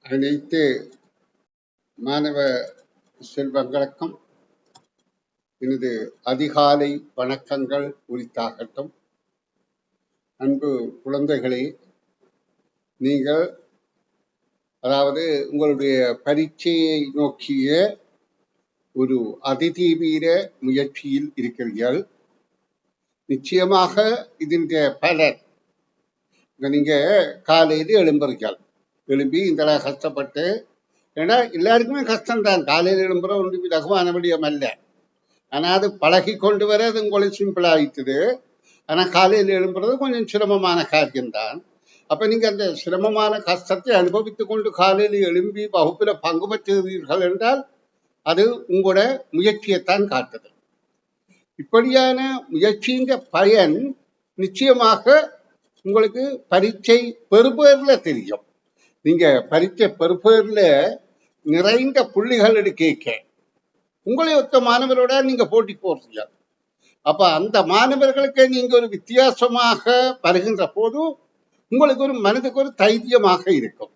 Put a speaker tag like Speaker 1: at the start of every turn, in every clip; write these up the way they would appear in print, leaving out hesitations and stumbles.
Speaker 1: அனைத்து மாணவ செல்வங்களுக்கும் எனது அதிகாலை வணக்கங்கள் உரித்தாகட்டும். அன்பு குழந்தைகளே, நீங்கள் உங்களுடைய பரீட்சையை நோக்கிய ஒரு அதிதீவிர முயற்சியில் இருக்கிறீர்கள். நிச்சயமாக இதன் பலன் நீங்க காலையில் எழும்புறீர்கள். எழும்பி இந்த கஷ்டப்பட்டு, ஏன்னா எல்லாருக்குமே கஷ்டம்தான். காலையில் எழும்புற ஒன்று லகுவான விடயம் அல்ல. ஆனா அது பழகி கொண்டு வர அது உங்களுக்கு சிம்பிள் ஆயிட்டுது. ஆனா காலையில் எழும்புறது கொஞ்சம் சிரமமான காரியம்தான். அப்ப நீங்க அந்த சிரமமான கஷ்டத்தை அனுபவித்துக் கொண்டு காலையில் எழும்பி வகுப்புல பங்கு பெற்றுகிறீர்கள் என்றால் அது உங்களோட முயற்சியைத்தான் காட்டுது. இப்படியான முயற்சியின் பயன் நிச்சயமாக உங்களுக்கு பரீட்சை பெறுபேர்ல தெரியும். நீங்க பரீட்சை பெறுபேர்ல நிறைந்த புள்ளிகள் எடுக்க உங்களை ஒத்த மாணவரோட நீங்க போட்டி போடுறீங்க. அப்ப அந்த மாணவர்களுக்கு நீங்க ஒரு வித்தியாசமாக வருகின்ற போது உங்களுக்கு ஒரு மனதுக்கு ஒரு தைரியமாக இருக்கும்.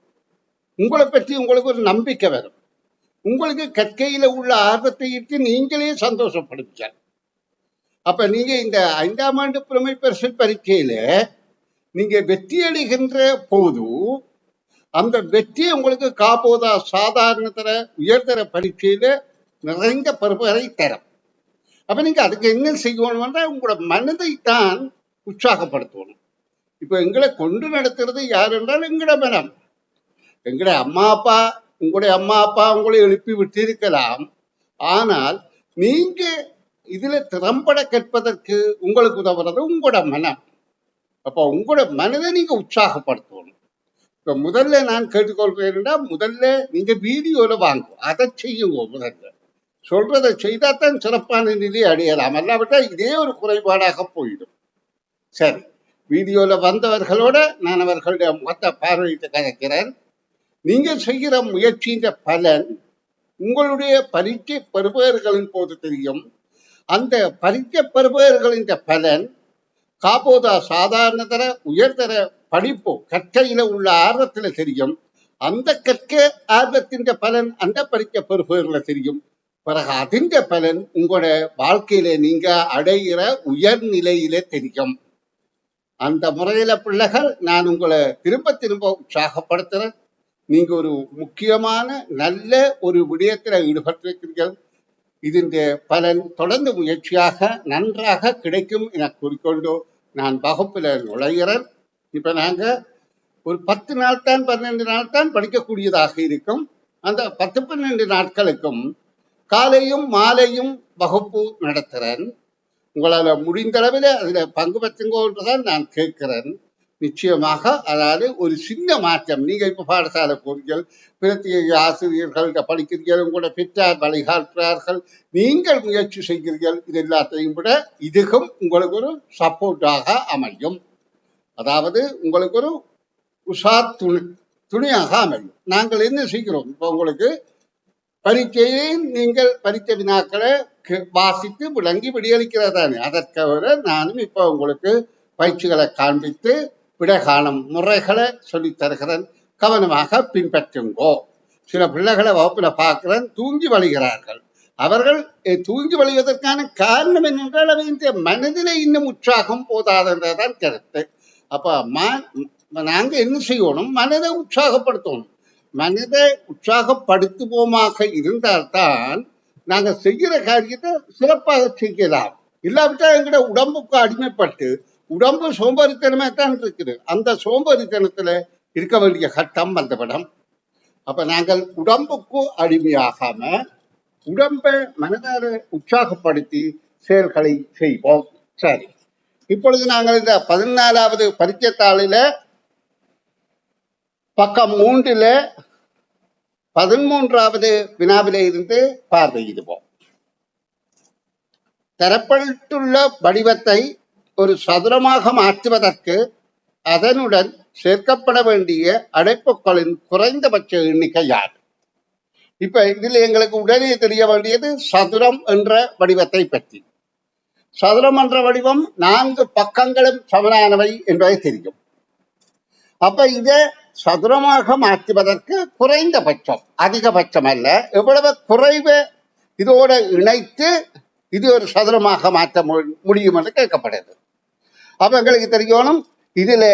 Speaker 1: உங்களை பற்றி உங்களுக்கு ஒரு நம்பிக்கை வரும். உங்களுக்கு கற்கையில உள்ள ஆர்வத்தை இட்டு நீங்களே சந்தோஷப்படுவீங்க. அப்ப நீங்க இந்த 5ஆம் ஆண்டு புலமை பரிசு பரீட்சையில நீங்க வெற்றி அடைகின்ற போது அந்த வெற்றி உங்களுக்கு காப்போதா சாதாரண தர உயர்தர பரீட்சையில நிறைந்த பெறுபேரை தரும். அப்ப நீங்க அதுக்கு என்ன செய்யணும்னா உங்களோட மனதை தான் உற்சாகப்படுத்தணும். இப்ப எங்களை கொண்டு நடத்துறது யார் என்றால் எங்கட மனம். எங்கட அம்மா அப்பா, உங்களுடைய அம்மா அப்பா உங்களை எழுப்பி விட்டு இருக்கலாம். ஆனால் நீங்க இதுல திறம்பட கற்பதற்கு உங்களுக்கு உதவுறது உங்களோட மனம். அப்ப உங்களோட மனதை நீங்க உற்சாகப்படுத்தணும். இப்ப முதல்ல நான் கேட்டுக்கொள்றேன்னா, முதல்ல நீங்க வீடியோல வாங்கும், அதை செய்யுங்க. முதல்ல சொல்றதை செய்தாதான் சிறப்பான நிலை அடையலாம். அல்லாவிட்டா இதே ஒரு குறைபாடாக போயிடும். சரி, வீடியோல வந்தவர்களோட நான் அவர்களுடைய மொத்த பார்வையிட்டு கதைக்கிறேன். நீங்க செய்கிற முயற்சியின் பலன் உங்களுடைய பரீட்சை பெறுபேறுகளின் போது தெரியும். அந்த பரீட்சை பெறுபேறுகளின் பலன் காப்போதா சாதாரண தர உயர்தர படிப்பு கற்கையில உள்ள ஆர்வத்துல தெரியும். அந்த கற்க ஆர்வத்தின் பலன் அந்த பரீட்சை பெறுபேறுல தெரியும். பிறகு அதின் பலன் உங்களோட வாழ்க்கையில நீங்க அடைகிற உயர்நிலையில தெரியும். அந்த முறையில பிள்ளைகள் நான் உங்களை திரும்ப திரும்ப உற்சாகப்படுத்துறேன். நீங்க ஒரு முக்கியமான நல்ல ஒரு விடயத்துல ஈடுபட்டிருக்கிறீர்கள். இதன் பலன் தொடர்ந்து முயற்சியாக நன்றாக கிடைக்கும் என கூறிக்கொண்டு நான் வகுப்புல நுழைகிறேன். இப்ப நாங்க ஒரு 10 நாள் தான் 12 நாள் தான் படிக்கக்கூடியதாக இருக்கும். அந்த 10-12 நாட்களுக்கும் காலையும் மாலையும் வகுப்பு நடத்துறேன். உங்களால முடிந்த அளவில் அதுல பங்கு பெற்றுங்கோன்றதான் நான் கேட்கிறேன். நிச்சயமாக அதாவது ஒரு சின்ன மாற்றம். நீங்க இப்ப பாடசாலை போறீர்கள், பிரத்யேக ஆசிரியர்கள்ட்ட படிக்கிறீர்கள், உங்களோட பெற்றார் வழிகாட்டுறார்கள், நீங்கள் முயற்சி செய்கிறீர்கள். இது எல்லாத்தையும் விட இதுக்கும் உங்களுக்கு ஒரு சப்போர்ட்டாக அமையும். அதாவது உங்களுக்கு ஒரு உஷார் துணியாக அமையும். நாங்கள் என்ன செய்கிறோம், இப்ப உங்களுக்கு பரீட்சையை நீங்கள் பரீட்சை வினாக்களை வாசித்து விளங்கி விடியளிக்கிறதானே. அதற்காக நானும் இப்ப உங்களுக்கு பயிற்சிகளை காண்பித்து விட காணும் முறைகளை சொல்லி தருகிறேன். கவனமாக பின்பற்றுங்கோ. சில பிள்ளைகளை வகுப்புல பார்க்கிறேன், தூங்கி வழிகிறார்கள். அவர்கள் தூங்கி வழிவதற்கான காரணம் என்னென்றால் அவருடைய மனதிலே இன்னும் உற்சாகம் போதாதுன்றதான் கருத்து. அப்ப நாங்க என்ன செய்யணும், மனதை உற்சாகப்படுத்தணும். மனதை உற்சாகப்படுத்துவோமாக இருந்தால்தான் நாங்க செய்கிற காரியத்தை சிறப்பாக செய்யலாம். இல்லாவிட்டா எங்கட உடம்புக்கு அடிமைப்பட்டு உடம்பு சோம்பேறித்தனமா தான் இருக்குது. அந்த சோம்பேறித்தனத்துல இருக்க வேண்டிய கட்டம் வந்துவிடும். அப்ப நாங்கள் உடம்புக்கு அடிமையாகாம உடம்பை மனதார உற்சாகப்படுத்தி செயல்களை செய்வோம். சரி, இப்பொழுது நாங்கள் இந்த 14வது பரீட்சைத்தாளில பக்கம் 3ல 13வது வினாவில இருந்து பார்வையிடுவோம். தரப்பட்டுள்ள வடிவத்தை ஒரு சதுரமாக மாற்றுவதற்கு அதனுடன் சேர்க்கப்பட வேண்டிய அடைப்புகளின் குறைந்தபட்ச எண்ணிக்கை யார்? இப்ப இதுல எங்களுக்கு உடனே தெரிய வேண்டியது சதுரம் என்ற வடிவத்தை பற்றி. சதுரம் என்ற வடிவம் 4 பக்கங்களும் சமனானவை என்பதை தெரியும். அப்ப இதை சதுரமாக மாற்றுவதற்கு குறைந்தபட்சம், அதிகபட்சம் அல்ல, எவ்வளவு குறைவு இதோட இணைத்து இது ஒரு சதுரமாக மாற்ற முடியும் என்று கேட்கப்படுது. அப்ப எங்களுக்கு தெரியணும், இதுல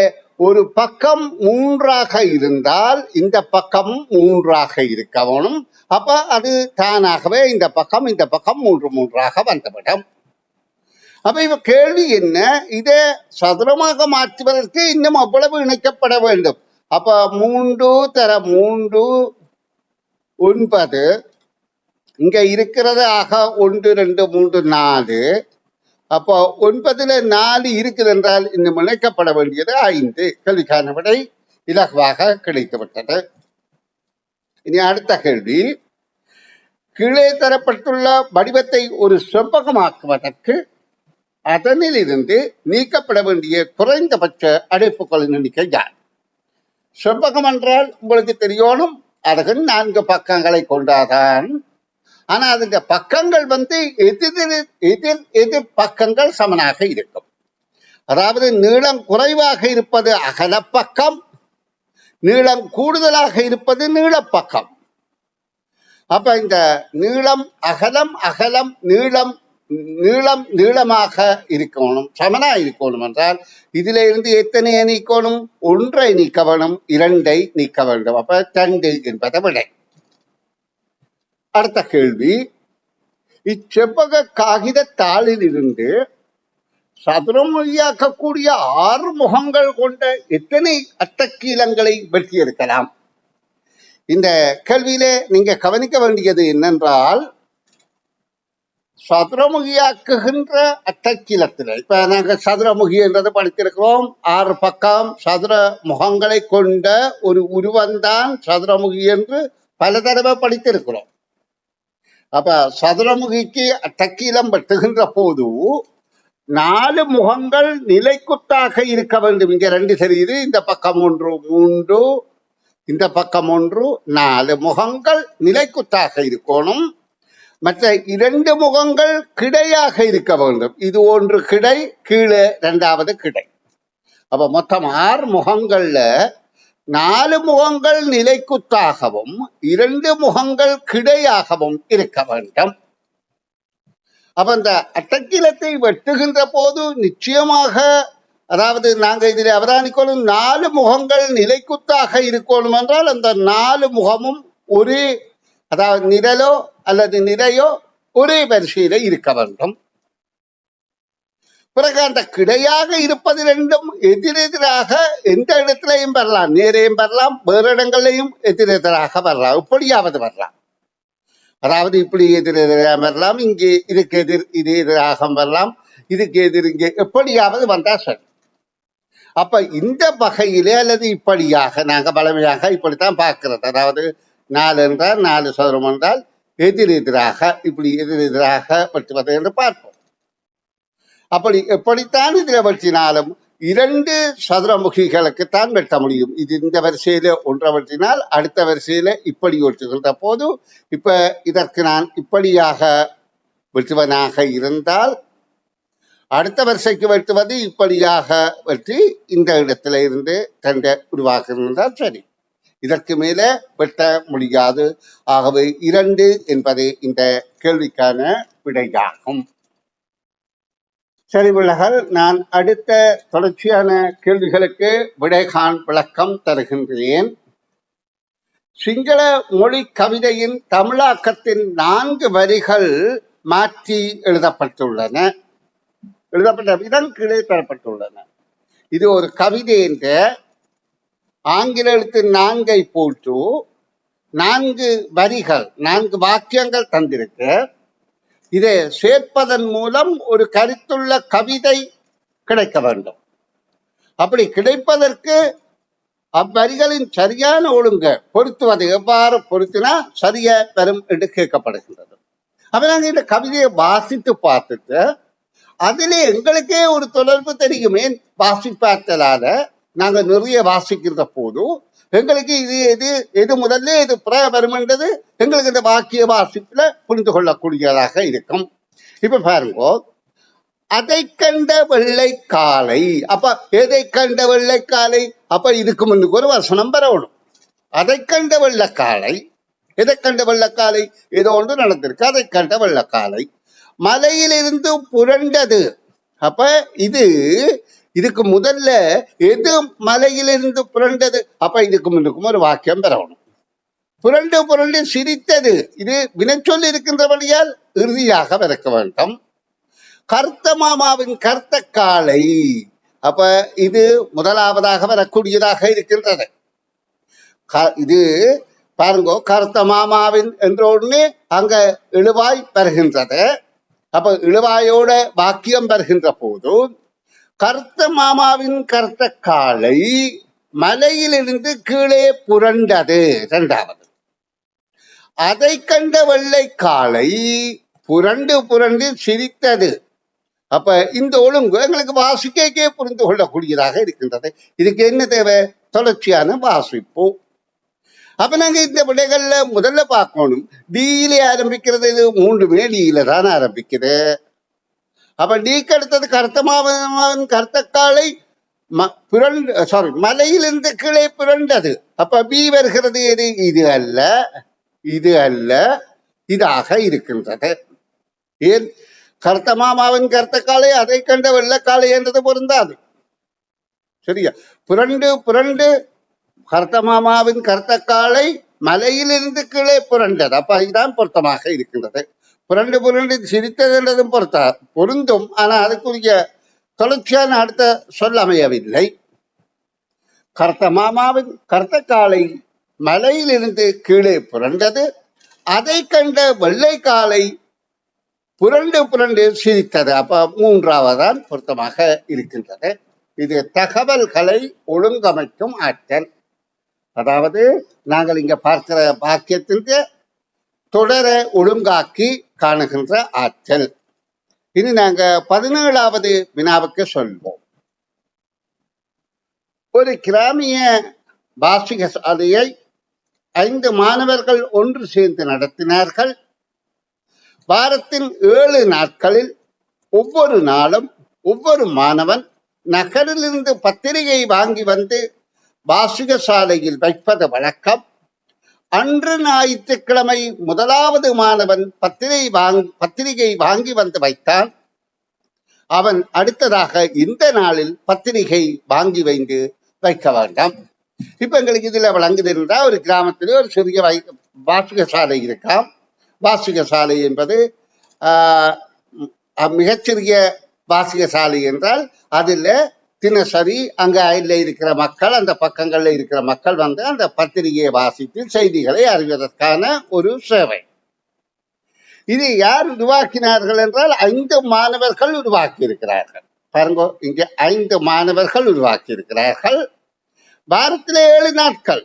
Speaker 1: ஒரு பக்கம் 3ஆக இருந்தால் இந்த பக்கம் 3ஆக இருக்கணும். அப்ப அது தானாகவே இந்த பக்கம் 3ஆக வந்துவிடும். அப்ப இவ கேள்வி என்ன, இதை சதுரமாக மாற்றுவதற்கு இன்னும் அவ்வளவு இணைக்கப்பட வேண்டும். அப்ப 3 தர 3 9, இங்க இருக்கிறது ஆக 1 2 3 4. அப்போ 9ல 4 இருக்குது என்றால் இன்னும் இணைக்கப்பட வேண்டியது 5. கேள்விக்கான விடை இலகுவாக கிடைத்து விட்டது. இனி அடுத்த கேள்வி, கீழே தரப்பட்டுள்ள வடிவத்தை ஒரு செவ்வகமாக்குவதற்கு அதனில் இருந்து நீக்கப்பட வேண்டிய குறைந்தபட்ச அடைப்புகளின் எண்ணிக்கை யார்? செவ்வகம் என்றால் உங்களுக்கு தெரியணும், அதற்கு 4 பக்கங்களை கொண்டாதான். ஆனா அதுங்க பக்கங்கள் எதிர் பக்கங்கள் சமனாக இருக்கும். அதாவது நீளம் குறைவாக இருப்பது அகலப்பக்கம், நீளம் கூடுதலாக இருப்பது நீளப்பக்கம். அப்ப இந்த நீளம் அகலம் அகலம் நீளம் நீளமாக இருக்கணும், சமனா இருக்கணும் என்றால் இதுல இருந்து எத்தனையை நீக்கணும்? 1ஐ நீக்க வேணும், 2ஐ நீக்க வேண்டும். அப்ப 2 என்பதை விடை. அடுத்த கேள்வி, இச்செவ்வக காகித தாளில் இருந்து சதுரமொழியாக்கக்கூடிய 6 முகங்கள் கொண்ட எத்தனை அட்டக்கீலங்களை வெட்டியிருக்கலாம்? இந்த கேள்வியிலே நீங்க கவனிக்க வேண்டியது என்னென்றால், சதுரமுகியாக்குகின்ற அட்டக்கீலத்தில் இப்ப நாங்க சதுரமுகி என்றது படித்திருக்கிறோம். 6 பக்கம் சதுர முகங்களை கொண்ட ஒரு உருவந்தான் சதுரமுகி என்று பல தடவை படித்திருக்கிறோம். அப்ப சதுரமுகிக்கு அட்டக்கீலம் வெட்டுகின்ற போது 4 முகங்கள் நிலைக்குத்தாக இருக்க வேண்டும். இங்க 2 தெரியுது, இந்த பக்கம் 1 3, இந்த பக்கம் 1 4 முகங்கள் நிலைக்குத்தாக இருக்கணும். மற்ற 2 முகங்கள் கிடையாக இருக்க வேண்டும். இது 1 கிடை, கீழே 2வது கிடை. அப்ப மொத்தம் 6 முகங்கள்ல 4 முகங்கள் நிலைக்குத்தாகவும் 2 முகங்கள் கிடையாகவும் இருக்க வேண்டும். அப்ப இந்த அட்டக்கீலத்தை வெட்டுகின்ற போது நிச்சயமாக, அதாவது நாங்க இதில் அவதானிக்கணும், 4 முகங்கள் நிலைக்குத்தாக இருக்கணும் என்றால் அந்த 4 முகமும் ஒரே, அதாவது நிரலோ அல்லது நிறையோ ஒரே வரிசையில இருக்க வேண்டும். பிறகு அந்த கிடையாக இருப்பது 2ம் எதிரெதிராக எந்த இடத்திலையும் வரலாம், நேரையும் வரலாம், வேறு இடங்களையும் எதிரெதிராக வரலாம், எப்படியாவது வரலாம். அதாவது இப்படி எதிரெதிராக வரலாம், இங்கே இதுக்கு இது எதிராக வரலாம், இதுக்கு எதிர் இங்கே எப்படியாவது வந்தா சரி. அப்ப இந்த வகையிலே அல்லது இப்படியாக நாங்க பலமையாக இப்படித்தான் பார்க்கிறது. அதாவது 4 என்றால் 4 சதுரம் என்றால் எதிரெதிராக, இப்படி எதிரெதிராக வெட்டுவது என்று பார்ப்போம். அப்படி எப்படித்தான் இதுல வெட்டினாலும் 2 சதுரமுகிகளுக்குத்தான் வெட்ட முடியும். இது இந்த வரிசையில ஒன்றை வெட்டினால் அடுத்த வரிசையில இப்படி வெட்டுகின்ற போது, இப்ப இதற்கு நான் இப்படியாக வெட்டுவனாக இருந்தால் அடுத்த வரிசைக்கு வெட்டுவது இப்படியாக வெட்டி இந்த இடத்துல இருந்து 2 உருவாக்குகின்றால் சரி. இதற்கு மேல வெட்ட முடியாது. ஆகவே 2 என்பது இந்த கேள்விக்கான விடையாகும். சரி பிள்ளைகள், நான் அடுத்த தொடர்ச்சியான கேள்விகளுக்கு விடைகாண் விளக்கம் தருகின்றேன். சிங்கள மொழி கவிதையின் தமிழாக்கத்தின் 4 வரிகள் மாற்றி எழுதப்பட்டுள்ளன. எழுதப்பட்ட விதம் கீழே தரப்பட்டுள்ளன. இது ஒரு கவிதை என்ற ஆங்கில எழுத்து 4ஐ போட்டு 4 வரிகள் 4 வாக்கியங்கள் தந்திருக்கு. இதை சேர்ப்பதன் மூலம் ஒரு கருத்துள்ள கவிதை கிடைக்க வேண்டும். அப்படி கிடைப்பதற்கு அவ்வரிகளின் சரியான ஒழுங்க பொருத்துவதை எவ்வாறு பொருத்தினா சரியா பெறும் என்று கேட்கப்படுகின்றது. அப்ப நாங்க இந்த கவிதையை வாசித்து பார்த்துட்டு அதிலே எங்களுக்கே ஒரு தொடர்பு தெரியுமே. வாசிப்பாற்றலால நாங்க நிறைய வாசிக்கின்ற போது எங்களுக்கு இது எது முதல்ல எது வரும் என்றது எங்களுக்கு இந்த வாக்கிய வாசிப்புல புரிந்து கொள்ளக்கூடியதாக இருக்கும். இப்ப பாருங்க, அதை கண்ட வெள்ளை காளை. அப்ப எதை கண்ட வெள்ளை காளை? அப்ப இதுக்கு முன்னுக்கு ஒரு வசனம் பெறணும். அதை கண்ட வெள்ளக்காளை. எதை கண்ட வெள்ளக்காளை? ஏதோ ஒன்று நடந்திருக்கு. அதை கண்ட வெள்ளக்காளை மலையிலிருந்து புரண்டது. அப்ப இதுக்கு முதல்ல எது மலையிலிருந்து புரண்டது? அப்ப இதுக்கு முன்னுக்கும் ஒரு வாக்கியம் பெறணும். புரண்டு புரண்டு சிரித்தது. இது வினைச்சொல் இருக்கின்றபடியால் இறுதியாக பிறக்க வேண்டும். கருத்த மாமாவின் கருத்த காளை. அப்ப இது முதலாவதாக வரக்கூடியதாக இருக்கின்றது. இது பாருங்க, கருத்த மாமாவின் என்ற ஒண்ணு அங்க இழுவாய் பெறுகின்றது. அப்ப இழுவாயோட வாக்கியம் பெறுகின்ற போது கருத்த மாமாவின் கருத்த காளை மலையிலிருந்து கீழே புரண்டது. இரண்டாவது, அதை கண்ட வெள்ளை காளை புரண்டு புரண்டு சிரித்தது. அப்ப இந்த ஒழுங்கு எங்களுக்கு வாசிக்கே புரிந்து கொள்ளக்கூடியதாக இருக்கின்றது. இதுக்கு என்ன தேவை? தொடர்ச்சியான வாசிப்பு. அப்ப நாங்க இந்த விடைகள்ல முதல்ல பார்க்கணும். டீல ஆரம்பிக்கிறது. இது மூன்றுமே டீல தான் ஆரம்பிக்குது. அப்ப டீக்கு அடுத்தது கருத்தமாவன் கருத்தக்காலை மலையிலிருந்து கீழே புரண்டது. அப்ப பி வருகிறது. எது? இது அல்ல, இது அல்ல, இதாக இருக்கின்றது. ஏன்? கருத்த மாமாவின் கருத்தக்காலை அதை கண்ட வெள்ளக்காலை என்றது பொருந்தாது. சரியா? புரண்டு புரண்டு கருத்த மாமாவின் கருத்தக்காலை மலையிலிருந்து கீழே புரண்டது. அப்ப இதுதான் பொருத்தமாக இருக்கின்றது. புரண்டு புரண்டு சிரித்தது என்றதும் பொருந்தும். ஆனா அதுக்குரிய தொடர்ச்சியான அடுத்த சொல் அமையவில்லை. கருத்த மாமாவின் கருத்தக்காலை மலையிலிருந்து கீழே புரண்டது. அதை கண்ட வெள்ளை காலை புரண்டு புரண்டு சிரித்தது. அப்ப மூன்றாவதான் பொருத்தமாக இருக்கின்றது. இது தகவல்களை ஒழுங்கமைக்கும் ஆற்றல். அதாவது நாங்கள் இங்க பார்க்கிற வாக்கியத்தின் தொடர ஒழுங்காக்கி காணுகின்ற ஆற்றல். இனி நாங்க 17வது வினாவுக்கு சொல்வோம். ஒரு கிராமிய வாசிக சாலையை 5 மாணவர்கள் ஒன்று சேர்ந்து நடத்தினார்கள். வாரத்தின் 7 நாட்களில் ஒவ்வொரு நாளும் ஒவ்வொரு மாணவன் நகரிலிருந்து பத்திரிகை வாங்கி வந்து வாசிக சாலையில் வைப்பது வழக்கம். அன்று ஞாயிற்றுக்கிழமை முதலாவது மாணவன் பத்திரிகை வாங்கி வந்து வைத்தான். அவன் அடுத்ததாக இந்த நாளில் பத்திரிகை வாங்கி வைக்க வேண்டாம். இப்ப எங்களுக்கு இதுல விளங்குது என்றால், ஒரு கிராமத்திலே ஒரு சிறிய வாசிக சாலை இருக்காம். வாசிக சாலை என்பது மிகச்சிறிய வாசிக சாலை என்றால் அதுல தினசரி அங்க அயல்ல இருக்கிற மக்கள், அந்த பக்கங்கள்ல இருக்கிற மக்கள் வந்து அந்த பத்திரிகையை வாசித்து செய்திகளை அறிவதற்கான ஒரு சேவை. இது யார் உருவாக்கினார்கள் என்றால் 5 மாணவர்கள் உருவாக்கி இருக்கிறார்கள். பாருங்க, இங்க 5 மாணவர்கள் உருவாக்கி இருக்கிறார்கள். வாரத்திலே 7 நாட்கள்.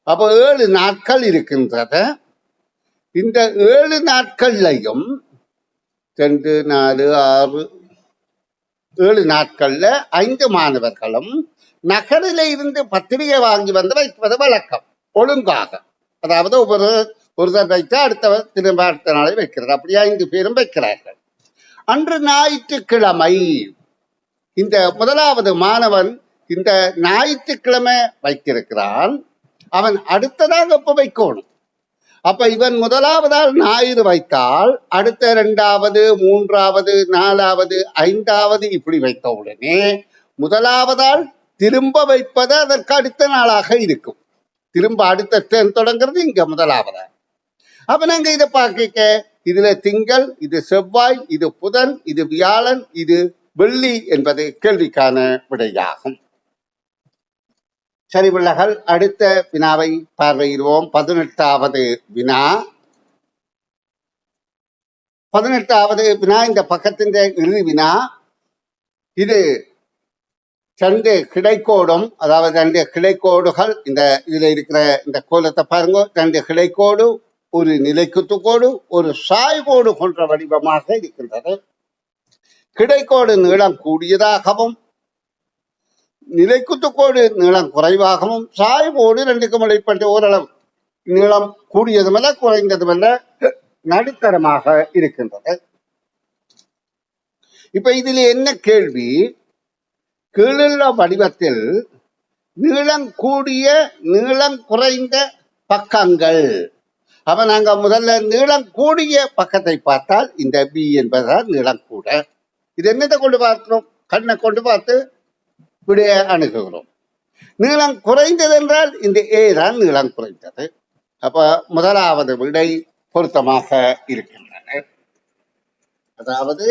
Speaker 1: அப்போ 7 நாட்கள் இருக்கின்றது. இந்த 7 நாட்கள்லையும் 2, 4, 6, 7 நாட்கள்ல 5 மாணவர்களும் நகரில இருந்து பத்திரிகை வாங்கி வந்து வைப்பது வழக்கம். ஒழுங்காக, அதாவது ஒருத்தர் வைத்தா அடுத்தவர் திரும்ப அடுத்த நாளை வைக்கிறது. அப்படியே 5 பேரும் வைக்கிறார்கள். அன்று ஞாயிற்றுக்கிழமை இந்த முதலாவது மாணவன் இந்த ஞாயிற்றுக்கிழமை வைத்திருக்கிறான். அவன் அடுத்ததாக எப்ப வைக்கணும்? அப்ப இவன் முதலாவதால் ஞாயிறு வைத்தால் அடுத்த 2வது, 3வது, 4வது, 5வது இப்படி வைத்த உடனே முதலாவதால் திரும்ப வைப்பது அதற்கு அடுத்த நாளாக இருக்கும். திரும்ப அடுத்த டேர்ன் தொடங்குறது இங்க முதலாவதா. அப்ப நாங்க இதை பார்க்க, இதுல திங்கள், இது செவ்வாய், இது புதன், இது வியாழன், இது வெள்ளி என்பது கேள்விக்கான விடையாகும். சரி பிள்ளைகள், அடுத்த வினாவை பார்வையிடுவோம். 18வது வினா. 18வது வினா இந்த பக்கத்தின் இறுதி வினா. இது 2 கிடைக்கோடும், அதாவது 2 கிளைக்கோடுகள். இதுல இருக்கிற இந்த கோலத்தை பாருங்க. 2 கிளைக்கோடு, ஒரு நிலைக்குத்துக்கோடு, ஒரு சாய்கோடு கொன்ற வடிவமாக இருக்கின்றது. கிடைக்கோடு நீளம் கூடியதாகவும் நிலைக்குத்துக்கோடு நீளம் குறைவாகவும், சாய்வோடு 2க்கும் இடைப்பட்ட ஓரளவு நீளம் கூடியதுமல்ல குறைந்ததுமல்ல நடுத்தரமாக இருக்கின்றது. இப்ப இதுல என்ன கேள்வி, கீழுள்ள வடிவத்தில் நீளம் கூடிய நீளம் குறைந்த பக்கங்கள். அப்ப நாங்க முதல்ல நீளம் கூடிய பக்கத்தை பார்த்தால் இந்த பி என்பதுதான் நீளம் கூட. இது என்னத்தை கொண்டு பார்க்கிறோம்? கண்ணை கொண்டு பார்த்து விடைய அணுகுகிறோம். நீளம் குறைந்தது என்றால் இந்த ஏ தான் நீளம் குறைந்தது. அப்ப முதலாவது விடை பொருத்தமாக இருக்கின்றன. அதாவது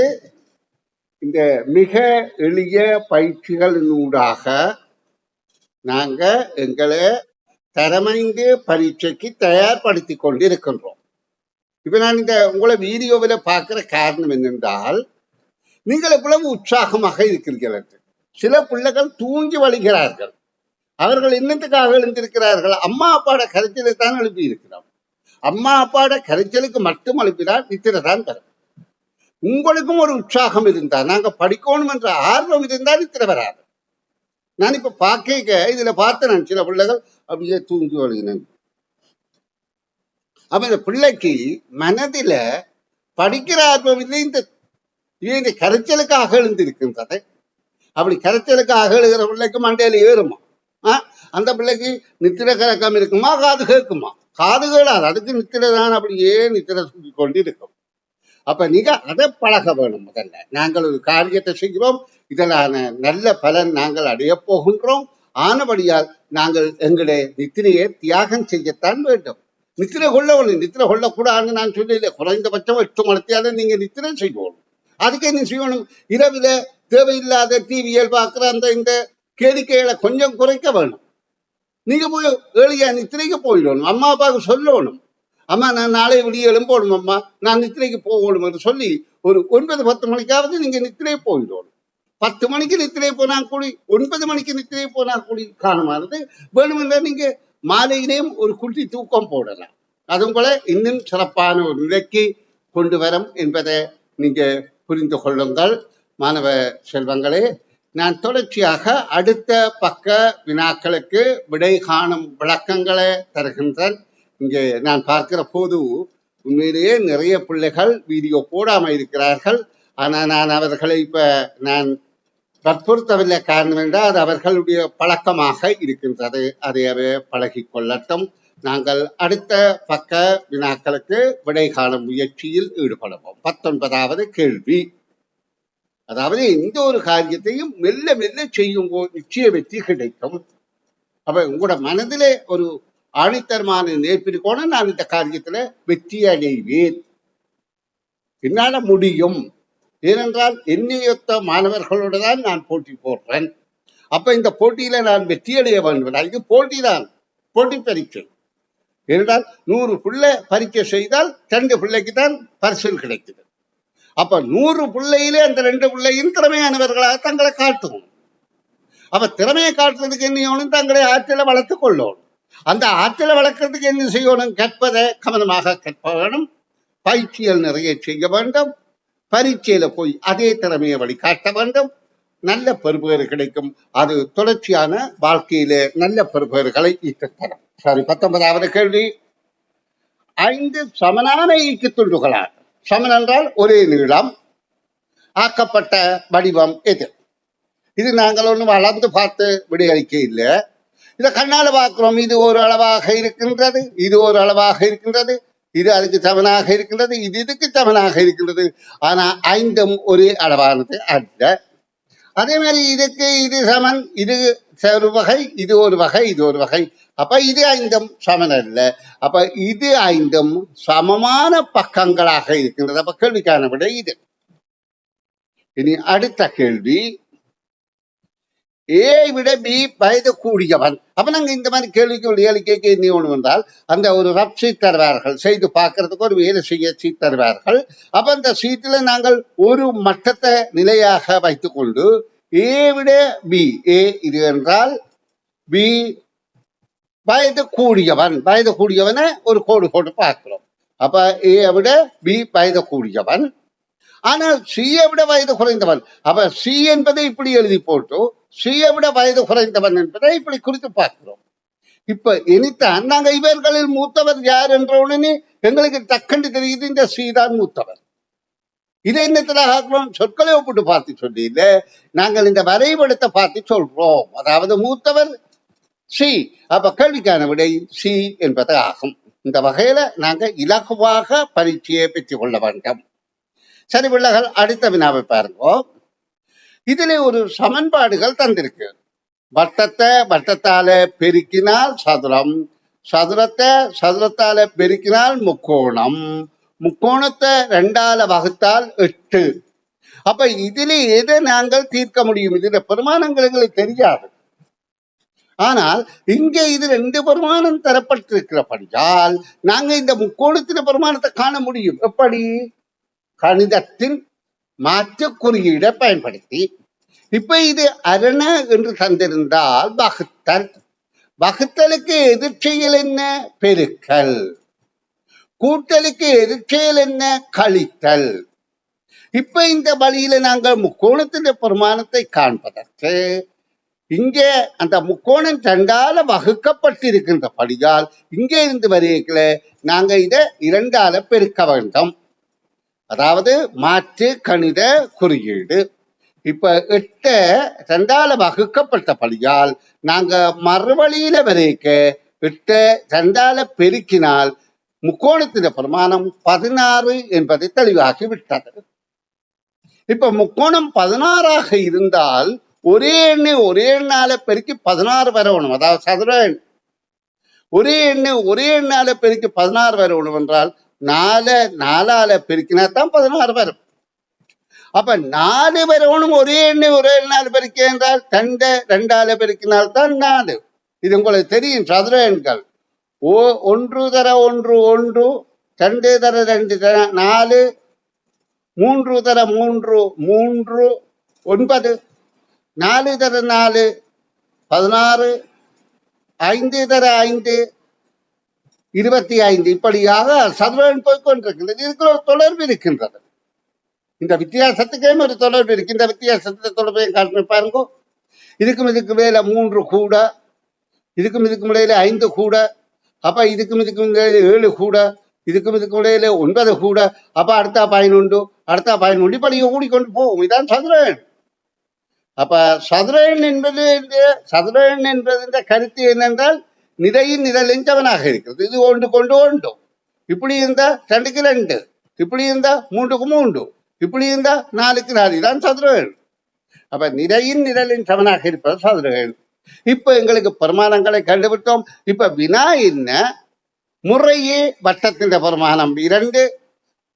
Speaker 1: இந்த மிக எளிய பயிற்சிகளினூடாக நாங்க எங்களை தரமைந்து பரீட்சைக்கு தயார்படுத்தி கொண்டு இருக்கின்றோம். இப்ப நான் இந்த உங்களை வீடியோவில் பார்க்கிற காரணம் என்னென்றால், நீங்கள் எவ்வளவு உற்சாகமாக இருக்கிறீர்கள் என்று. சில பிள்ளைகள் தூங்கி வழிகிறார்கள். அவர்கள் என்னத்துக்காக எழுந்திருக்கிறார்கள்? அம்மா அப்பாட கரைச்சலை தான் எழுப்பி இருக்கிறோம். அம்மா அப்பாட கரைச்சலுக்கு மட்டும் எழுப்பினால் நித்திரை தான் தரும். உங்களுக்கும் ஒரு உற்சாகம் இருந்தா, நாங்க படிக்கணும் என்ற ஆர்வம் இருந்தால் நித்திரை வராது. நான் இப்ப பார்க்க இதுல பார்த்தேன், நான் சில பிள்ளைகள் அப்படியே தூங்கி வழிகினேன். அப்ப இந்த பிள்ளைக்கு மனதில படிக்கிற ஆர்வம் இல்லை, இந்த கரைச்சலுக்காக எழுந்திருக்கின்றது. அப்படி கரைச்சலுக்காக எழுதுகிற பிள்ளைக்கு மண்டையில ஏறுமா? அந்த பிள்ளைக்கு நித்திரை கலக்கம் இருக்குமா? காது கேட்குமா? காது கேளாது, அதுக்கு நித்திரை தான் அப்படியே நித்திரை சுற்றி கொண்டு இருக்கும். அப்ப நீங்க அதை பழக வேணும். முதல்ல நாங்கள் ஒரு காரியத்தை செய்கிறோம், இதனான நல்ல பலன் நாங்கள் அடைய போகின்றோம். ஆனபடியால் நாங்கள் எங்களுடைய நித்திரையை தியாகம் செய்யத்தான் வேண்டும். நித்திரை கொள்ளவணும், நித்திரை கொள்ளக்கூடாதுன்னு நான் சொல்லல. குறைந்தபட்சம் 8 மணித்தியால நீங்க நித்திரை செய்யணும். அதுக்கு என்ன செய்யணும்? இரவில தேவையில்லாத டிவியல் பார்க்குற அந்த இந்த கேளிக்கைகளை கொஞ்சம் குறைக்க வேணும். நீங்க போய் ஏழியா நித்திரைக்கு போயிடணும். அம்மா அப்பாவுக்கு சொல்லணும், அம்மா நான் நாளை விடிய எழும்போடும், அம்மா நான் நித்திரைக்கு போகணும் என்று சொல்லி ஒரு 9-10 மணிக்காவது நீங்க நித்திரை போயிடணும். 10 மணிக்கு நித்திரை போனா கூடி, 9 மணிக்கு நித்திரை போனா கூடி காணுமானது வேணுமென்ற நீங்க மாலையிலேயும் ஒரு குட்டி தூக்கம் போடலாம். அதுவும் போல இன்னும் சிறப்பான ஒரு நிலைக்கு கொண்டு வரும் என்பதை நீங்க புரிந்து கொள்ளுங்கள். மாணவ செல்வங்களே, நான் தொடர்ச்சியாக அடுத்த பக்க வினாக்களுக்கு விடை காணும் விளக்கங்களை தருகின்றேன். இங்கே நான் பார்க்கிற போது உண்மையிலேயே நிறைய பிள்ளைகள் வீடியோ போடாமல் இருக்கிறார்கள். ஆனால் நான் அவர்களை இப்ப நான் வற்புறுத்தவில்லை. காரணம் என்றால் அது அவர்களுடைய பழக்கமாக இருக்கின்றது. அதை பழகி கொள்ளட்டும். நாங்கள் அடுத்த பக்க வினாக்களுக்கு விடை காணும் முயற்சியில் ஈடுபடுவோம். 19வது கேள்வி. அதாவது எந்த ஒரு காரியத்தையும் மெல்ல மெல்ல செய்யும் போது நிச்சய வெற்றி கிடைக்கும். அப்ப உங்களோட மனதிலே ஒரு ஆணித்தரமான நேர்ப்பிருக்கோணும், நான் இந்த காரியத்துல வெற்றி அடைவேன், என்னால முடியும். ஏனென்றால் என்னையொத்த மாணவர்களோடு தான் நான் போட்டி போடுறேன். அப்ப இந்த போட்டியில நான் வெற்றி அடைய வேண்டும். இது போட்டி தான், போட்டி பரீட்சை. ஏனென்றால் 100 பிள்ளை பரீட்சை செய்தால் 2 பிள்ளைக்கு தான் பரிசு கிடைக்குது. அப்ப 100 பிள்ளையிலே அந்த 2 பிள்ளையும் திறமையானவர்களாக தங்களை காட்டணும். அப்ப திறமையை காட்டுறதுக்கு என்ன செய்யணும்? தங்களை ஆற்றலை வளர்த்துக் கொள்ளணும். அந்த ஆற்றலை வளர்க்கறதுக்கு என்ன செய்யணும்? கற்பதை கவனமாக கற்ப வேணும், பயிற்சிகள் நிறைய செய்ய வேண்டும், பரீட்சையில போய் அதே திறமையை வழிகாட்ட வேண்டும், நல்ல பெறுபேறு கிடைக்கும். அது தொடர்ச்சியான வாழ்க்கையில நல்ல பெறுபேறுகளை ஈட்டத்தரும். சரி, 19வது கேள்வி. 5 சமனான ஈக்கு துண்டுகளால், சமன் என்றால் ஒரே நீளம், ஆக்கப்பட்ட வடிவம் எது? இது நாங்கள் ஒன்றும் அளந்து பார்த்து விடையளிக்க இல்லை. இதை கண்ணால பார்க்கிறோம். இது ஒரு அளவாக இருக்கின்றது, இது ஒரு அளவாக இருக்கின்றது, இது அதுக்கு சமனாக இருக்கின்றது, இது இதுக்கு சமனாக இருக்கின்றது. ஆனா 5ம் ஒரே அளவானது அல்ல. அதே மாதிரி இதுக்கு இது சமன், இது ஒரு வகை, இது ஒரு வகை, இது ஒரு வகை. அப்ப இது 5ம் சமன் அல்ல. அப்ப இது 5ம் சமமான பக்கங்களாக இருக்கின்றது. அப்ப கேள்விக்கான விட இது. இனி அடுத்த கேள்வி. ஏ விட பி வயது கூடியவன். அப்ப நாங்க இந்த மாதிரி கேள்விக்கு விடையளிக்க என்ன ஒண்ணு வந்தால், அந்த ஒரு ரப் சீட் தருவார்கள், செய்து பார்க்கறதுக்கு ஒரு வேலை செய்ய சீட் தருவார்கள். அப்ப அந்த சீட்டில் நாங்கள் ஒரு மட்டத்தை நிலையாக வைத்துக் கொண்டு ஏ விட பி, ஏ இது என்றால் பி வயது கூடியவன், வயது கூடியவனை ஒரு கோடு போட்டு பார்க்கிறோம். அப்ப ஏ விட பி வயது கூடியவன், ஆனால் சியை விட வயது குறைந்தவன். அப்ப சி என்பதை இப்படி எழுதி போட்டு சியை விட வயது குறைந்தவன் என்பதை இப்படி குறித்து பார்க்கிறோம். இப்ப இனித்தான் நாங்க இவர்களில் மூத்தவர் யார் என்ற உடனே எங்களுக்கு டக்குன்னு தெரியுது, இந்த சி தான் மூத்தவர். இதை என்னத்திலாக ஆக்குறோம்? சொற்களை ஒப்பிட்டு பார்த்து சொல்லி இல்ல, நாங்கள் இந்த வரைபடத்தை பார்த்து சொல்றோம். அதாவது மூத்தவர் சி, அப்ப கேள்விக்கான விடை சி என்பது ஆகும். இந்த வகையில நாங்க இலகுவாக பரீட்சையை பெற்றுக் கொள்ள வேண்டும். சரி பிள்ளைகள், அடுத்த வினாவை பாருங்க. இதுல ஒரு சமன்பாடுகள் தந்திருக்கு. வட்டத்தால பெருக்கினால் சதுரம், சதுரத்தை சதுரத்தால பெருக்கினால் முக்கோணம், முக்கோணத்தை 2ஆல வகுத்தால் 8. அப்ப இதுல எதை நாங்கள் தீர்க்க முடியும்? இதுல பெருமானங்கள் எங்களுக்கு தெரியாது. ஆனால் இங்க இது 2 பெருமானம் தரப்பட்டிருக்கிறபடியால் நாங்க இந்த முக்கோணத்தின் பெருமானத்தை காண முடியும். எப்படி? கணிதத்தின் மாற்று குறியீடை பயன்படுத்தி. இப்ப இது அரண என்று தந்திருந்தால் வகுத்தல், வகுத்தலுக்கு எதிர்ச்செயல் என்ன? பெருக்கல். கூட்டலுக்கு எதிர்ச்செயல் என்ன? கழித்தல். இப்ப இந்த வழியில நாங்கள் முக்கோணத்தின் பெருமானத்தை காண்பதற்கு இங்கே அந்த முக்கோணம் 2ஆல வகுக்கப்பட்டிருக்கின்றபடியால் இங்கே இருந்து வரையில நாங்க இதை 2ஆல பெருக்க வேண்டும். அதாவது மாற்று கணித குறியீடு. இப்ப 8 2ஆல வகுக்கப்பட்டபடியால் நாங்க மறுவழியில வரைக்க 8 2ஆல பெருக்கினால் முக்கோணத்தின் பிரமாணம் 16 என்பதை தெளிவாகி விட்டது. இப்ப முக்கோணம் 16ஆக இருந்தால் ஒரே எண்ணை ஒரே எண்ணால பெருக்கி 16 வரணும். அதாவது சதுர எண் ஒரே எண்ணை ஒரே எண்ணால பெருக்கி 16 வரணும் என்றால் 4ஆல பெருக்கினா தான் 16 வரும். அப்ப 4 வரணும் ஒரே எண்ணை ஒரே எண்ணால பெருக்கி என்றால் 2ஆல பெருக்கினால்தான் 4. இது உங்களுக்கு தெரியும். சதுர எண்கள் 1 தர 1 1, 2 தர 2 4, 3 தர 3 3 9, 4 தர 4 16, 5 தர 5 25. இப்படியாக சதுரன் போய்கொண்டிருக்கின்றது. இதுக்கு ஒரு தொடர்பு இருக்கின்றது. இந்த வித்தியாசத்துக்கே ஒரு தொடர்பு இருக்கு. இந்த வித்தியாசத்துல தொடர்பையும் காட்டுமே பாருங்க. இதுக்கு மேல 3 கூட, இதுக்கும் இடையில 5 கூட, அப்ப இதுக்கும் இடையில 7 கூட, இதுக்கும் இடையில 9 கூட, அப்ப அடுத்த 11, அடுத்த 11, இப்படி கூடிக்கொண்டு போகும். இதான் சதுரன். அப்ப சதுரன் என்பது இந்த கருத்து என்னென்றால் நிறையின் நிழலின் சமனாக இருக்கிறது. இது ஒன்று கொண்டு ஒன்று, இப்படி இருந்தா 2க்கு 2, இப்படி இருந்தா 3க்கு 3, இப்படி இருந்தா 4க்கு 4. தான் சதுரன். அப்ப நிறையின் நிழலின் சமனாக இருப்பது சதுரன். இப்ப எங்களுக்கு பிரமாணங்களை கண்டுபிடித்தோம். இப்ப வினா என்ன? முறையே வட்டத்தின் பிரமாணம் 2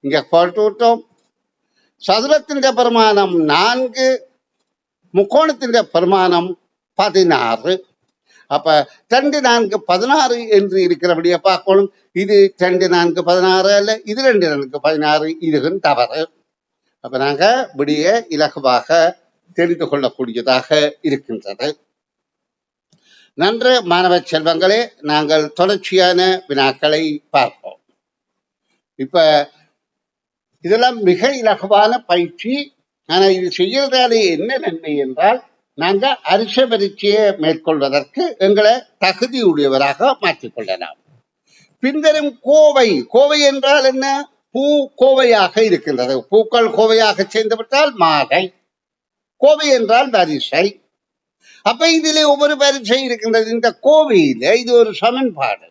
Speaker 1: இங்க போட்டு விட்டோம், சதுரத்தின் பிரமாணம் 4, முக்கோணத்தின் பிரமாணம் 16. அப்ப 2 4 16 என்று இருக்கிறபடியா பார்க்கணும். இது 2 4 16 அல்ல, இது 2 4 16. இதுவும் தவறு. அப்ப நாங்க விடிய இலகுவாக தெரிந்து கொள்ளக்கூடியதாக இருக்கின்றது. நன்று மாணவ செல்வங்களே, நாங்கள் தொடர்ச்சியான வினாக்களை பார்ப்போம். இப்ப இதெல்லாம் மிக இலகுவான பயிற்சி. ஆனா இது செய்யறதாலே என்ன நன்மை என்றால், நாங்க அரிச பரீட்சையை மேற்கொள்வதற்கு எங்களை தகுதியுடையவராக மாற்றிக்கொள்ளலாம். பின்வரும் கோவை என்றால் என்ன? பூ கோவையாக இருக்கின்றது. பூக்கள் கோவையாக சேர்ந்துவிட்டால் மாகை. கோவை என்றால் வரிசை. அப்ப இதிலே ஒவ்வொரு வரிசை இருக்கின்றது. இந்த கோவையில இது ஒரு சமன்பாடு.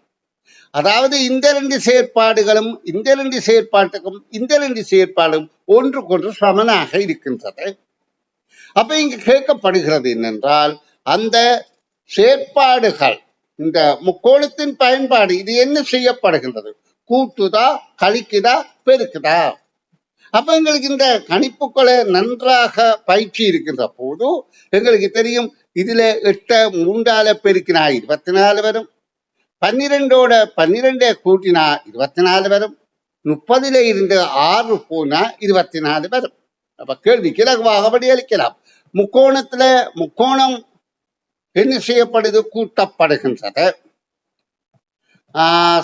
Speaker 1: அதாவது இந்த 2 செயற்பாடுகளும் இந்த 2 செயற்பாட்டுக்கும் இந்த 2 செயற்பாடும் ஒன்றுக்கொன்று சமனாக இருக்கின்றது. அப்ப இங்கு கேட்கப்படுகிறது என்னென்றால், அந்த செயற்பாடுகள் இந்த முக்கோணத்தின் பயன்பாடு இது என்ன செய்யப்படுகின்றது? கூட்டுதா, கழிக்குதா, பெருக்குதா? அப்ப எங்களுக்கு இந்த கணிப்புகளை நன்றாக பயிற்சி இருக்கின்ற போது எங்களுக்கு தெரியும். இதுல 8 3ஆல பெருக்கினா 24 வரும், 12ஓட 12 கூட்டினா 24 வரும், 30ல இருந்து 6 போனா 24 வரும். அப்ப கேள்விக்கு இலகுவாக பதிலளிக்கலாம். முக்கோணம் என்ன செய்யப்படுது? கூட்டப்படுகின்றது.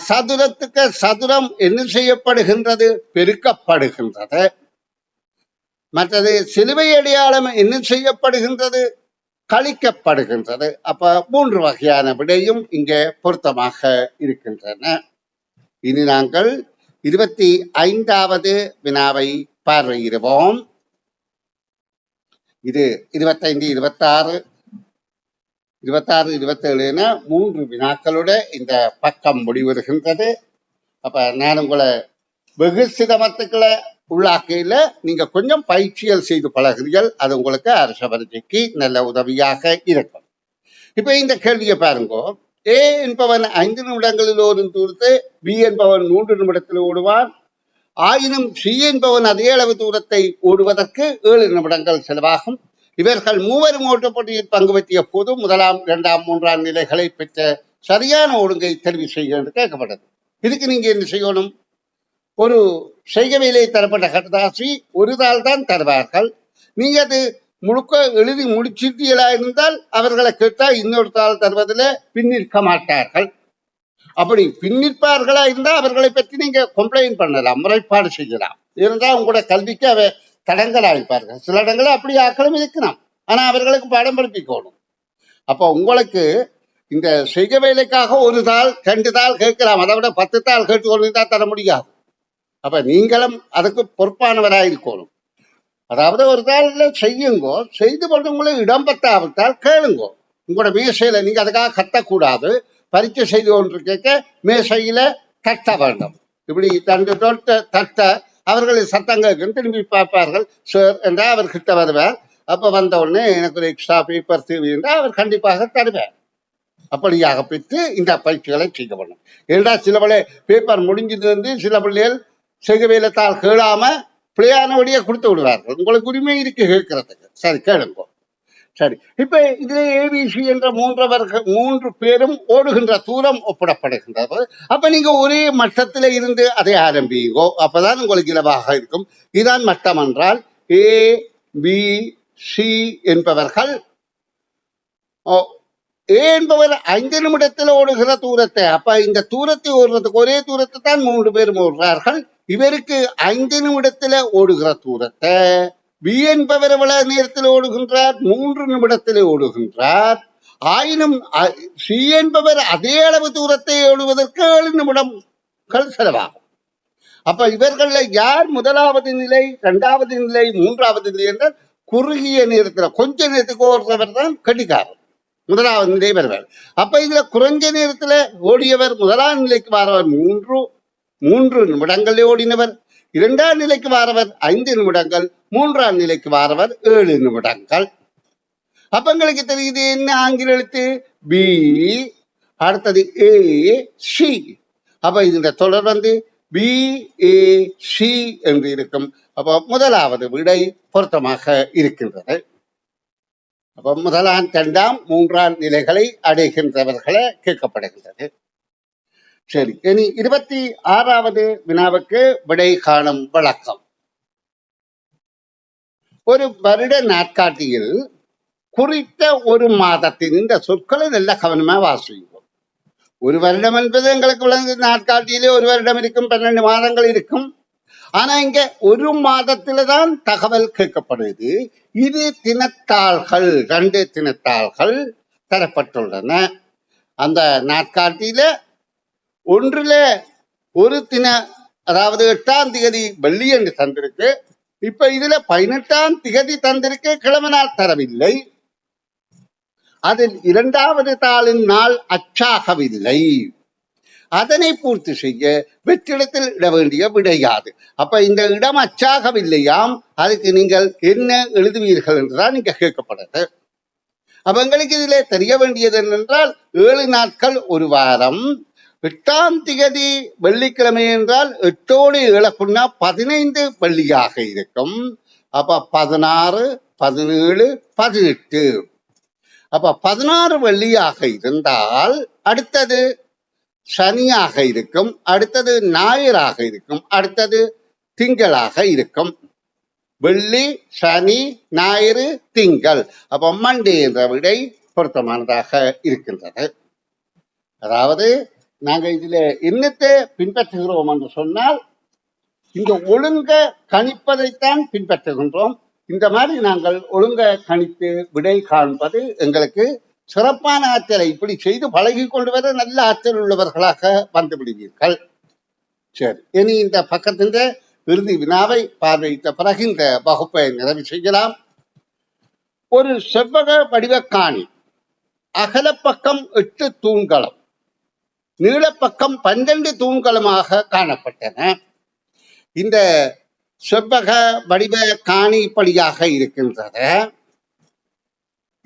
Speaker 1: சதுரத்துக்கு சதுரம் என்ன செய்யப்படுகின்றது? பெருக்கப்படுகின்றது. மற்றது சிலுவை அடையாளம் என்ன செய்யப்படுகின்றது? கழிக்கப்படுகின்றது. அப்ப 3 வகையான விடையும் இங்கே பொருத்தமாக இருக்கின்றன. இனி நாங்கள் 25வது வினாவை பார்வையிடுவோம். இது 25, 26, 27 என 3 வினாக்களோட இந்த பக்கம் முடிவருகின்றது. அப்ப நான் உங்களை வெகு சிரமத்துக்களை உள்ளாக்கையில நீங்க கொஞ்சம் பயிற்சிகள் செய்து பழகிறீர்கள். அது உங்களுக்கு அரச பரீட்சைக்கு நல்ல உதவியாக இருக்கும். இப்ப இந்த கேள்வியை பாருங்க. ஏ என்பவன் 5 நிமிடங்களில் ஓடும் தூரத்தை பி என்பவன் 3 நிமிடத்தில் ஓடுவான். ஆயினும் சி என்பவன் அதே அளவு தூரத்தை ஓடுவதற்கு 7 நிமிடங்கள் செலவாகும். இவர்கள் மூவரும் ஓட்டப்போட்டியில் பங்கு பற்றிய போது 1ஆம் 2ஆம் 3ஆம் நிலைகளை பெற்ற சரியான ஒழுங்கை தெரிவு செய்ய என்று கேட்கப்பட்டது. இதுக்கு நீங்க என்ன செய்யணும்? ஒரு செய்க வேலை தரப்பட்ட கட்டதாசி ஒரு தாள் தான் தருவார்கள். நீங்க அது முழுக்க எழுதி முடிச்சிட்டீங்களா இருந்தால் அவர்களை கேட்டால் இன்னொரு தாள் தருவதில் பின்னிற்க மாட்டார்கள். அப்படி பின்னிற்பார்களா இருந்தால் அவர்களை பற்றி நீங்க கம்ப்ளைண்ட் பண்ணலாம், முறைப்பாடு செய்யலாம். இருந்தால் உங்களோட கல்விக்கு அவை தடங்கலாகிப்பார்கள். சில இடங்களில் அப்படி ஆக்களும் இருக்கணும். ஆனா அவர்களுக்கு பாடம் படிப்பிக்கணும். அப்போ உங்களுக்கு இந்த செய்க வேலைக்காக ஒரு தாள் 2 தாள் கேட்கலாம், அதை விட 10 தாள் கேட்டு தான் தர முடியாது. அப்ப நீங்களும் அதுக்கு பொறுப்பானவராயிருக்கணும். அதாவது ஒரு தாள்ல செய்யுங்கோ, செய்து கொண்டு உங்களை இடம் பத்தாவிட்டால் கேளுங்கோ. உங்களோட மேசையில நீங்க அதுக்காக கத்தக்கூடாது. பரீட்சை செய்து கொண்டு கேட்க மேசையில தட்ட வேண்டும். இப்படி 2 தட்ட அவர்களை சத்தம் கேட்கும் திரும்பி பார்ப்பார்கள். சார் என்றால் அவர் கிட்ட வருவார். அப்ப வந்த உடனே எனக்கு ஒரு எக்ஸ்ட்ரா பேப்பர் தேவை என்றால் அவர் கண்டிப்பாக தருவார். அப்படியாக பெற்று இந்த பயிற்சிகளை செய்ய வேண்டும். ஏன்னா சில பிள்ளை பேப்பர் முடிஞ்சது சில பிள்ளைகள் செய்க வேலைத்தால் கேளாம பிள்ளையானபடியே கொடுத்து விடுவார்கள். உங்களுக்கு உரிமை இருக்கு கேட்கறதுக்கு. சரி, கேளுங்க. சரி, இப்ப இதுல ஏபிசி என்ற 3 பேரும் ஓடுகின்ற தூரம் ஒப்பிடப்படுகின்றது. அப்ப நீங்க ஒரே மட்டத்தில இருந்து அதை ஆரம்பிங்கோ. அப்பதான் உங்களுக்கு இலவாக இருக்கும். இதுதான் மட்டம் என்றால் ஏ பி சி என்பவர்கள் ஏ என்பவர் 5 நிமிடத்தில் ஓடுகிற தூரத்தை, அப்ப இந்த தூரத்தை ஓடுறதுக்கு ஒரே தூரத்தை தான் 3 பேரும் ஓடுறார்கள். இவருக்கு 5 நிமிடத்தில் ஓடுகிற தூரத்தை பி என்பவர் எவ்வளவு நேரத்தில் ஓடுகின்றார்? 3 நிமிடத்தில் ஓடுகின்றார். ஆயினும் சி என்பவர் அதே அளவு தூரத்தை ஓடுவதற்கு 7 நிமிடங்கள் செலவாகும். அப்ப இவர்கள யார் முதலாவது நிலை, 2வது நிலை, 3வது நிலை என்றால் குறுகிய நேரத்தில் கொஞ்ச நேரத்துக்கு ஓடுறவர் தான் கடிகாரம், முதலாவது நிலை வருவார். அப்ப இதுல குறைஞ்ச நேரத்துல ஓடியவர் முதலாம் நிலைக்கு வாரவர் 3 நிமிடங்களே ஓடினவர். 2ஆம் நிலைக்கு வாரவர் 5 நிமிடங்கள். 3ஆம் நிலைக்கு வாரவர் 7 நிமிடங்கள். அப்ப எங்களுக்கு தெரியுது என்ன ஆங்கில எழுத்து? பி, அடுத்தது ஏ சி. அப்ப இந்த தொடர் பி ஏ சி என்று இருக்கும். அப்ப முதலாவது விடை பொருத்தமாக இருக்கின்றது. அப்ப 1ஆம் 2ஆம் 3ஆம் நிலைகளை அடைகின்றவர்களை கேட்கப்படுகின்றது. சரி, இனி 26வது வினாவுக்கு விடை காணும் வழக்கம். ஒரு வருட நாட்காட்டியில் குறித்த ஒரு மாதத்தின் இந்த சொற்களை நல்ல கவனமா வாசிப்போம். ஒரு வருடம் என்பது எங்களுக்கு விளங்கு நாட்காட்டியிலே ஒரு வருடம் இருக்கும், 12 மாதங்கள் இருக்கும். ஆனா இங்க ஒரு மாதத்தில தான் தகவல் கேட்கப்படுது. இது தினத்தாள்கள், 2 தினத்தாள்கள் தரப்பட்டுள்ளன. அந்த நாட்காட்டியில ஒன்றுல ஒரு தின, அதாவது 8ஆம் திகதி வெள்ளி என்று தந்திருக்கு. இப்ப இதுல 18ஆம் திகதி தந்திருக்கு, கிழமை நாள் தரவில்லை. அதில் 2வது தாளின் நாள் அச்சாகவில்லை. அதனை பூர்த்தி செய்ய வெற்றிடத்தில் இட வேண்டிய விடையாது. அப்ப இந்த இடம் அச்சாகவில்லையாம், அதுக்கு நீங்கள் என்ன எழுதுவீர்கள் என்றுதான் நீங்க கேட்கப்படுது. அப்ப எங்களுக்கு இதுல தெரிய வேண்டியது என்னென்றால் 7 நாட்கள் ஒரு வாரம். 8ஆம் திகதி வெள்ளிக்கிழமை என்றால் 8ஓடு 7 15 வெள்ளியாக இருக்கும். அப்ப 16, 17, 18. அப்ப 16 வெள்ளியாக இருந்தால் அடுத்தது சனியாக இருக்கும், அடுத்தது ஞாயிறாக இருக்கும், அடுத்தது திங்களாக இருக்கும். வெள்ளி, சனி, ஞாயிறு, திங்கள். அப்ப மண்டே என்ற விடை பொருத்தமானதாக இருக்கின்றது. அதாவது நாங்க இதுல என்னத்தை பின்பற்றுகிறோம் என்று சொன்னால் இந்த ஒழுங்க கணிப்பதைத்தான் பின்பற்றுகின்றோம். இந்த மாதிரி நாங்கள் ஒழுங்க கணித்து விடை காண்பது எங்களுக்கு சிறப்பான ஆற்றலை இப்படி செய்து பழகி கொண்டு வர நல்ல ஆற்றல் உள்ளவர்களாக வந்து விடுவீர்கள். சரி, இனி இந்த பக்கத்தின் இறுதி வினாவை பார்வையிட்ட பிறகு இந்த வகுப்பை நிறைவு செய்யலாம். ஒரு செவ்வக வடிவக்காணி அகலப்பக்கம் 8 தூண்களும் நீளப்பக்கம் 12 தூண்களுமாக காணப்பட்டன. இந்த செவ்வக வடிவ காணிப்படியாக இருக்கின்றது.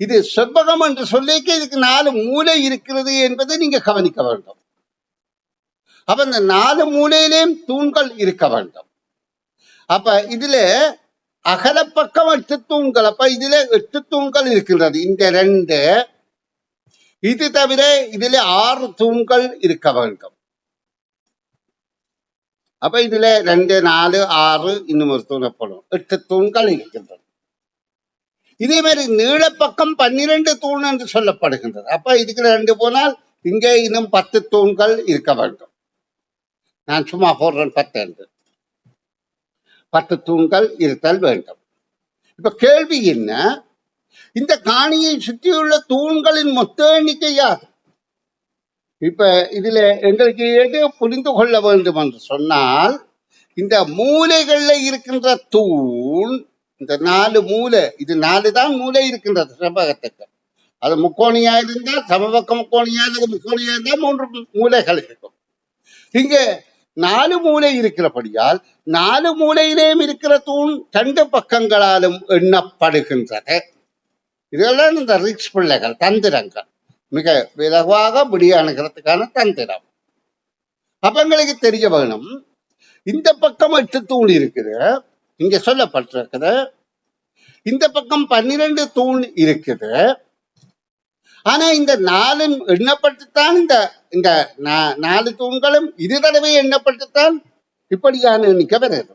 Speaker 1: இது செவ்வகம் என்று சொல்லிக்க இதுக்கு 4 மூலை இருக்கிறது என்பதை நீங்க கவனிக்க வேண்டும். அப்ப இந்த 4 மூலையிலேயும் தூண்கள் இருக்க வேண்டும். அப்ப இதுல அகலப்பக்கம் 8 தூண்கள். அப்ப இதுல 8 தூண்கள் இருக்கின்றது. இந்த 2 இது தவிர இதுல 6 தூண்கள் இருக்க வேண்டும். அப்ப இதுல 2, 4, 6 இன்னும் ஒரு தூணப்படும் 8 தூண்கள் இருக்கின்றது. இதே மாதிரி நீளப்பக்கம் 12 தூண் என்று சொல்லப்படுகின்றது. அப்ப இதுக்கு 2 போனால் இங்கே இன்னும் 10 தூண்கள் இருக்க வேண்டும். நான் சும்மா போடுறேன் 10 என்று. 10 தூண்கள் இருத்தல் வேண்டும். இப்ப கேள்வி என்ன, இந்த காணியை சுற்றியுள்ள தூண்களின் மொத்த எண்ணிக்கை யார்? இப்ப இதுல எங்களுக்கு எது புரிந்து கொள்ள வேண்டும் என்று சொன்னால், இந்த மூலைகள்ல இருக்கின்ற தூண், இந்த 4 மூலை, இது 4 தான் மூலை இருக்கின்றது செவ்வகத்துக்கு. அது முக்கோணியா இருந்தால் சமபக்க முக்கோணியா முக்கோணியா இருந்தால் 3 மூலைகள் இருக்கும். இங்க 4 மூலை இருக்கிறபடியால் 4 மூலையிலேயும் இருக்கிற தூண் 2 பக்கங்களாலும் எண்ணப்படுகின்றது. இதெல்லாம் இந்த ரிக்ஸ் பிள்ளைகள் தந்திரங்கள், மிக விலவாக முடியானுகிறதுக்கான தந்திரம். அப்ப எங்களுக்கு தெரிய வேணும், இந்த பக்கம் 8 தூண் இருக்குது, இங்க சொல்லப்பட்டிருக்குது. இந்த பக்கம் 12 தூண் இருக்குது. ஆனா இந்த 4 எண்ணப்பட்டுத்தான் இந்த 4 தூண்களும் இரு தடவை எண்ணப்பட்டுத்தான் இப்படியான எண்ணிக்கை வருது.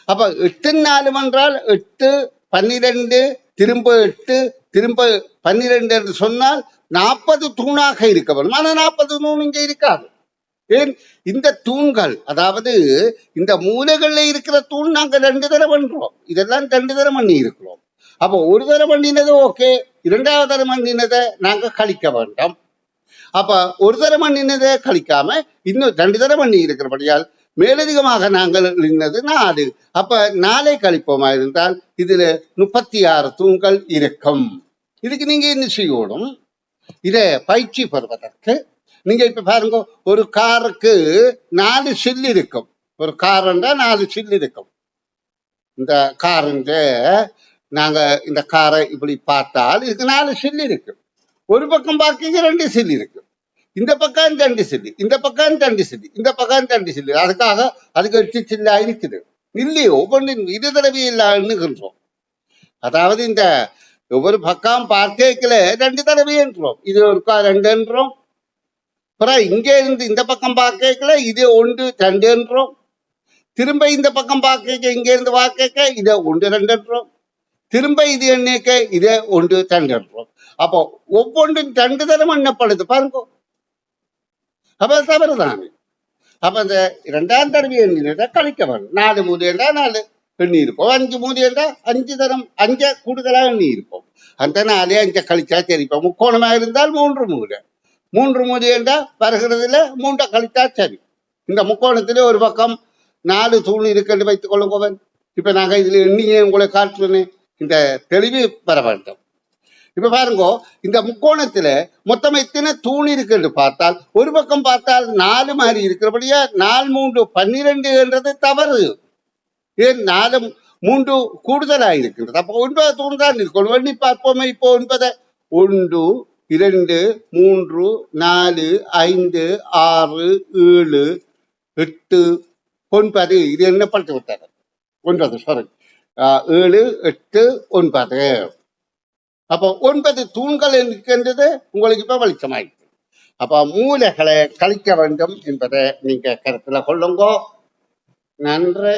Speaker 1: அப்ப 8 4 என்றால் 8, 12, திரும்ப 8, திரும்ப 12 என்று சொன்னால் 40 தூணாக இருக்க வேண்டும். ஆனா 40 தூண் இங்க இருக்காது. ஏன்? இந்த தூண்கள், அதாவது இந்த மூலைகள்ல இருக்கிற தூண் நாங்க 2 தடவை பண்றோம். இதெல்லாம் 2 தடவை பண்ணி இருக்கிறோம். அப்போ ஒரு தடவை பண்ணினது ஓகே, 2வது தடவை பண்ணினதை நாங்க கழிக்க வேண்டாம். அப்ப ஒரு தடவை பண்ணினதை கழிக்காம இன்னும் 2 தடவை பண்ணி இருக்கிறபடியால் மேலதிகமாக நாங்கள் இன்னது 4. அப்ப 4 கழிப்போமா இருந்தால் இதுல 36 தூண்கள் இருக்கும். இதுக்கு நீங்க என்ன செய்யணும், இதை பயிற்சி பெறுவதற்கு நீங்க இப்ப பாருங்க, ஒரு காருக்கு 4 சில் இருக்கும். ஒரு கார் என்றால் 4 சில் இருக்கும். இந்த காருன்ற நாங்க இந்த காரை இப்படி பார்த்தால் இதுக்கு 4 சில் இருக்கு. ஒரு பக்கம் பார்க்க 2 சில் இருக்கு. இந்த பக்கம் 2 சில்லு, இந்த பக்கம் 2 சில்லு, இந்த பக்கம் 2 சில்லு. அதுக்காக அதுக்கு 8 சில்லா இருக்குது இல்லையோ? ஒவ்வொன்றின் இரு தடவை எண்ணுகின்றோம். அதாவது இந்த ஒவ்வொரு பக்கம் பார்க்கல 2 தடவை என்றோம். இது ஒருக்கா 2 என்றோம். அப்புறம் இங்கே இருந்து இந்த பக்கம் பார்க்கல இது 1, 2 என்றோம். திரும்ப இந்த பக்கம் பார்க்க இங்க இருந்து பார்க்க இதை 1, 2 என்றோம். திரும்ப இது எண்ணிக்க இதே 1, 2 என்றோம். அப்போ ஒவ்வொன்றும் 2 தடவை எண்ணப்படுது பாருங்க. அப்ப தவறுதானே. அப்ப இந்த 2ஆம் தடவை எண்ணினதை கழிக்க வேணும். 4 மூதி என்றா 4 எண்ணி இருப்போம். 5 மூதி என்றா 5 தரம் 5 கூடுதலா எண்ணி இருப்போம். அந்த 4 5 கழிச்சா சரி. இப்ப முக்கோணமா இருந்தால் 3 மூலை, 3 மூதி என்றா வருகிறதுல 3 கழித்தா சரி. இந்த முக்கோணத்திலே ஒரு பக்கம் 4 தூண் இருக்குன்னு வைத்துக் கொள்ளுங்க. இப்ப நாங்க இதுல எண்ணியே உங்களை காட்டுறேன், இந்த தெளிவு பெற வேண்டும். இப்ப பாருங்க, இந்த முக்கோணத்துல மொத்தம் எத்தனை தூண் இருக்கு என்று பார்த்தால் ஒரு பக்கம் பார்த்தால் 4 மாதிரி இருக்கிறபடியா 4 3 12 என்றது தவறு. ஏன்? 4 3 கூடுதலா இருக்கின்றது. அப்ப 9 தூண் தான் இருக்கணும். எண்ணி பார்ப்போமே. இப்போ 9 1 2 3 4 5 6 7 8 9 இது எண்ணப்பட்டு விட்டது. 9 சாரி 7 8 9. அப்போ 9 தூண்கள் இருக்கின்றது. உங்களுக்கு இப்ப வெளிச்சமாயிருக்கு. அப்ப மூலைகளை கழிக்க வேண்டும் என்பதை நீங்க கருத்துல கொள்ளுங்க. நன்றி.